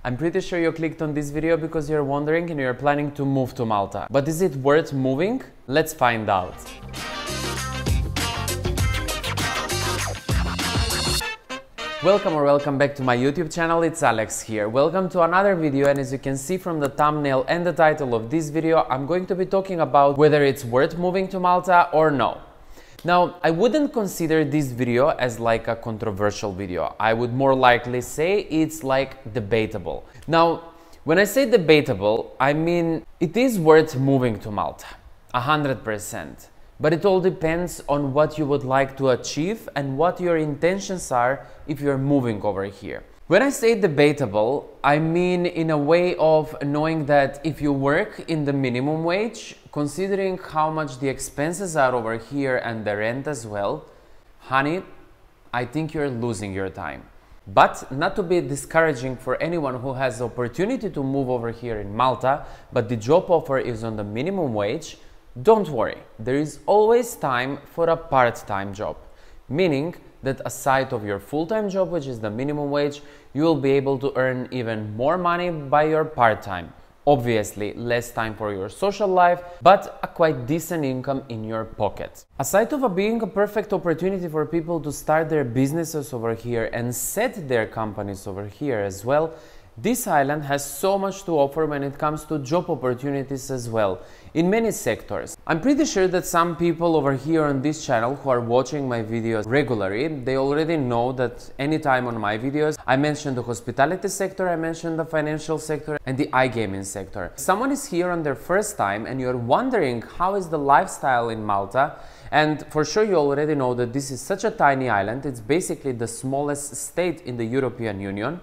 I'm pretty sure you clicked on this video because you're wondering and you're planning to move to Malta. But is it worth moving? Let's find out. Welcome back to my YouTube channel. It's Alex here. Welcome to another video, and as you can see from the thumbnail and the title of this video, I'm going to be talking about whether it's worth moving to Malta or no. Now, I wouldn't consider this video as like a controversial video. I would more likely say it's like debatable. Now, when I say debatable, I mean it is worth moving to Malta, 100%. But it all depends on what you would like to achieve and what your intentions are if you're moving over here. When I say debatable, I mean in a way of knowing that if you work in the minimum wage, considering how much the expenses are over here and the rent as well, honey, I think you're losing your time. But not to be discouraging for anyone who has the opportunity to move over here in Malta, but the job offer is on the minimum wage, don't worry, there is always time for a part-time job, meaning that aside of your full-time job, which is the minimum wage, you will be able to earn even more money by your part-time. Obviously, less time for your social life, but a quite decent income in your pocket. Aside of being a perfect opportunity for people to start their businesses over here and set their companies over here as well, this island has so much to offer when it comes to job opportunities as well, in many sectors. I'm pretty sure that some people over here on this channel who are watching my videos regularly, they already know that anytime on my videos I mention the hospitality sector, I mention the financial sector and the iGaming sector. If someone is here on their first time and you're wondering how is the lifestyle in Malta, and for sure you already know that this is such a tiny island, it's basically the smallest state in the European Union.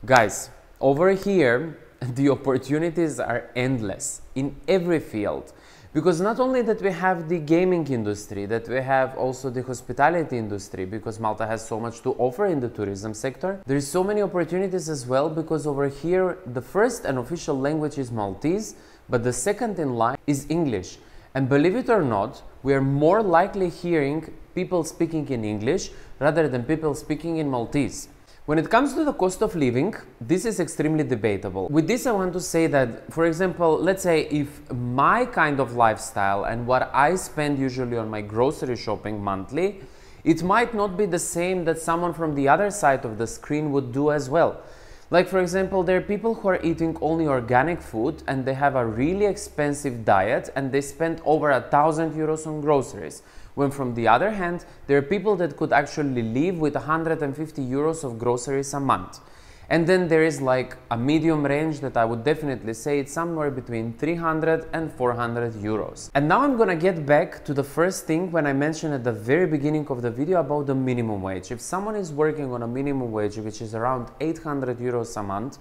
Guys, over here the opportunities are endless in every field, because not only that we have the gaming industry, that we have also the hospitality industry, because Malta has so much to offer in the tourism sector. There is so many opportunities as well, because over here the first and official language is Maltese, but the second in line is English. And believe it or not, we are more likely hearing people speaking in English rather than people speaking in Maltese. When it comes to the cost of living, this is extremely debatable. With this I want to say that, for example, let's say if my kind of lifestyle and what I spend usually on my grocery shopping monthly, it might not be the same that someone from the other side of the screen would do as well. Like for example, there are people who are eating only organic food and they have a really expensive diet and they spend over 1,000 euros on groceries. When from the other hand, there are people that could actually live with 150 euros of groceries a month. And then there is like a medium range that I would definitely say it's somewhere between 300 and 400 euros. And now I'm gonna get back to the first thing when I mentioned at the very beginning of the video about the minimum wage. If someone is working on a minimum wage, which is around 800 euros a month,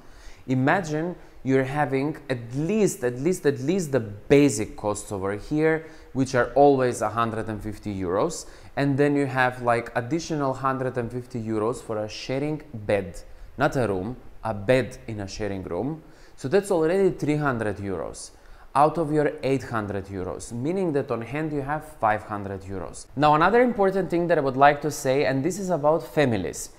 imagine you're having at least the basic costs over here, which are always 150 euros. And then you have like additional 150 euros for a sharing bed. Not a room, a bed in a sharing room. So that's already 300 euros out of your 800 euros, meaning that on hand you have 500 euros. Now another important thing that I would like to say, and this is about families.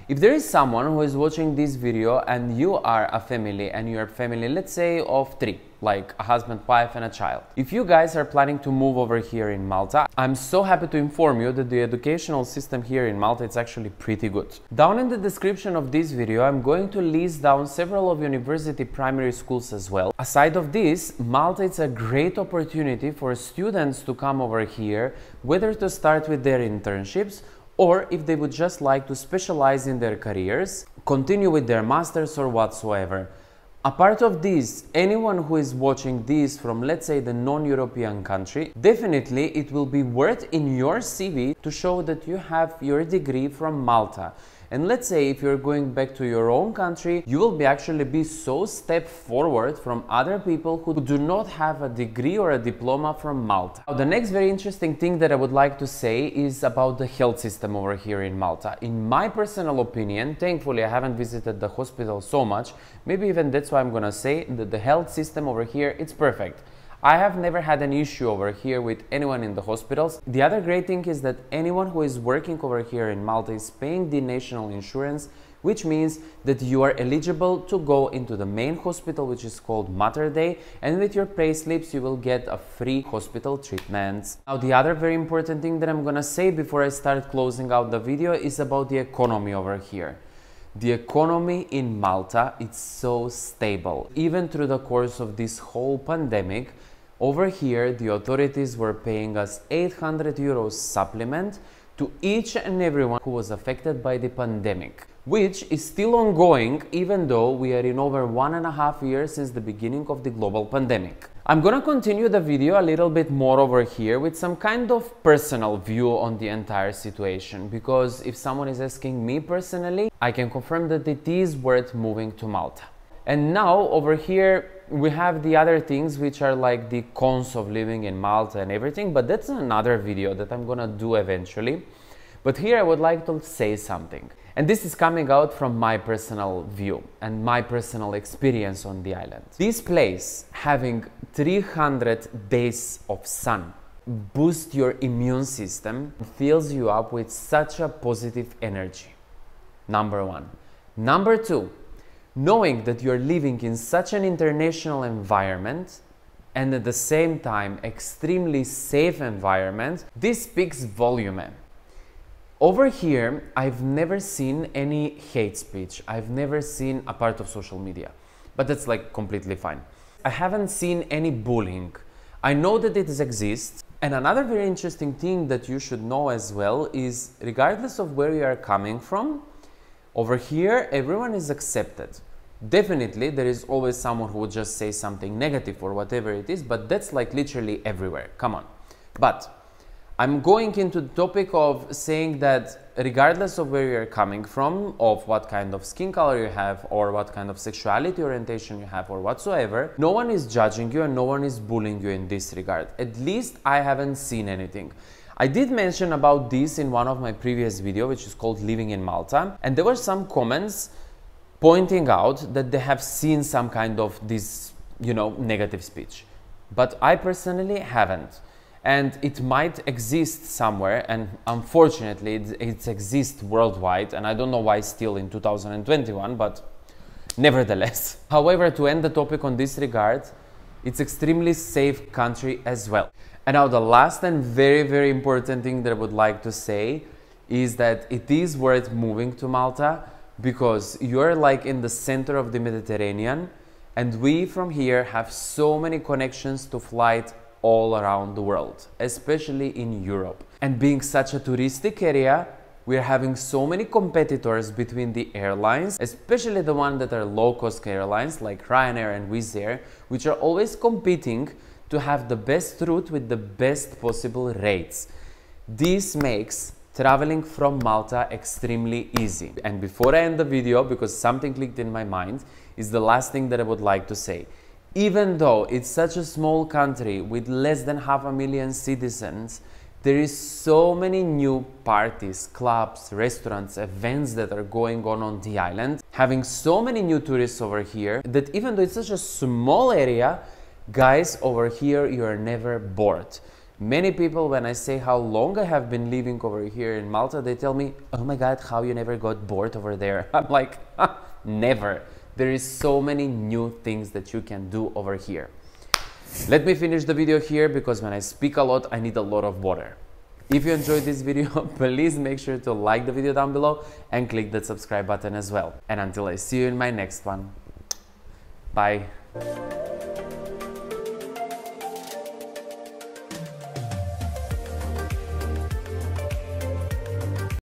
If there is someone who is watching this video and you are a family and you're a family, let's say of 3, like a husband, wife and a child. If you guys are planning to move over here in Malta, I'm so happy to inform you that the educational system here in Malta is actually pretty good. Down in the description of this video, I'm going to list down several of university primary schools as well. Aside of this, Malta is a great opportunity for students to come over here, whether to start with their internships or if they would just like to specialize in their careers, continue with their masters or whatsoever. Apart of this, anyone who is watching this from, let's say, the non-European country, definitely it will be worth in your CV to show that you have your degree from Malta. And let's say if you're going back to your own country, you will actually be so step forward from other people who do not have a degree or a diploma from Malta. Now, the next very interesting thing that I would like to say is about the health system over here in Malta. In my personal opinion, thankfully I haven't visited the hospital so much, maybe even that's why I'm gonna say that the health system over here, it's perfect. I have never had an issue over here with anyone in the hospitals. The other great thing is that anyone who is working over here in Malta is paying the national insurance which means that you are eligible to go into the main hospital, which is called Mater Dei, and with your pay slips you will get a free hospital treatment. Now the other very important thing that I'm gonna say before I start closing out the video is about the economy over here. The economy in Malta, it's so stable. Even through the course of this whole pandemic, over here the authorities were paying us 800 euros supplement to each and everyone who was affected by the pandemic, which is still ongoing even though we are in over 1.5 years since the beginning of the global pandemic. I'm gonna continue the video a little bit more over here with some kind of personal view on the entire situation, because if someone is asking me personally, I can confirm that it is worth moving to Malta. And now over here we have the other things which are like the cons of living in Malta and everything, but that's another video that I'm gonna do eventually. But here I would like to say something, and this is coming out from my personal view and my personal experience on the island. This place, having 300 days of sun, boosts your immune system, fills you up with such a positive energy. Number one. Number two, knowing that you're living in such an international environment and at the same time extremely safe environment, this speaks volume. Over here, I've never seen any hate speech. I've never seen a part of social media, but that's like completely fine. I haven't seen any bullying. I know that it exists. And another very interesting thing that you should know as well is, regardless of where you are coming from, over here, everyone is accepted. Definitely, there is always someone who would just say something negative or whatever it is, but that's like literally everywhere. Come on. But I'm going into the topic of saying that regardless of where you're coming from, of what kind of skin color you have, or what kind of sexuality orientation you have, or whatsoever, no one is judging you and no one is bullying you in this regard. At least I haven't seen anything. I did mention about this in one of my previous videos, which is called Living in Malta, and there were some comments pointing out that they have seen some kind of this, negative speech. But I personally haven't. And it might exist somewhere, and unfortunately it exists worldwide, and I don't know why still in 2021, but nevertheless. However, to end the topic on this regard, it's extremely safe country as well. And now the last and very, very important thing that I would like to say is that it is worth moving to Malta, because you're like in the center of the Mediterranean, and we from here have so many connections to flight all around the world, especially in Europe. And being such a touristic area, we're having so many competitors between the airlines, especially the ones that are low-cost airlines like Ryanair and Wizz Air, which are always competing to have the best route with the best possible rates. This makes traveling from Malta extremely easy. And before I end the video, because something clicked in my mind, is the last thing that I would like to say. Even though it's such a small country with less than 500,000 citizens, there is so many new parties, clubs, restaurants, events that are going on the island, having so many new tourists over here, that even though it's such a small area, guys, over here you are never bored. Many people, when I say how long I have been living over here in Malta, they tell me, oh my god, how you never got bored over there. I'm like, never. There is so many new things that you can do over here. Let me finish the video here, because when I speak a lot, I need a lot of water. If you enjoyed this video, please make sure to like the video down below and click that subscribe button as well. And until I see you in my next one, bye.